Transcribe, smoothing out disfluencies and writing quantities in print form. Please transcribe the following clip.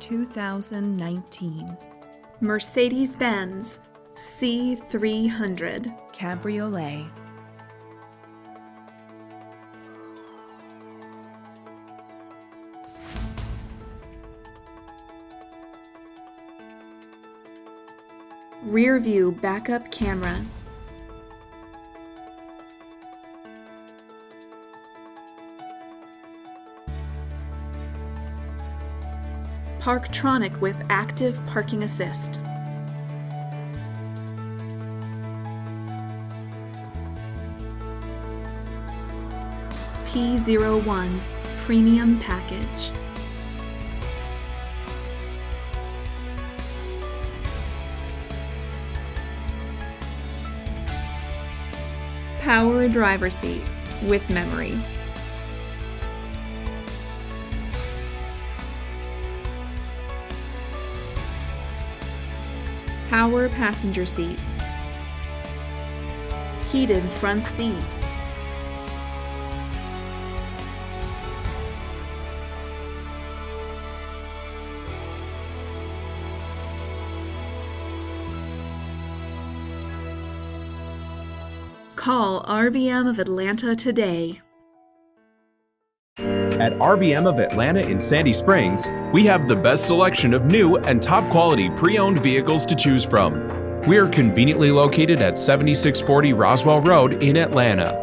2019 Mercedes-Benz C300 Cabriolet. Rear view backup camera. PARKTRONIC with active parking assist. P01 Premium Package. Power driver seat with memory. Power passenger seat. Heated front seats. Call RBM of Atlanta today. At RBM of Atlanta in Sandy Springs, we have the best selection of new and top quality pre-owned vehicles to choose from. We are conveniently located at 7640 Roswell Road in Atlanta.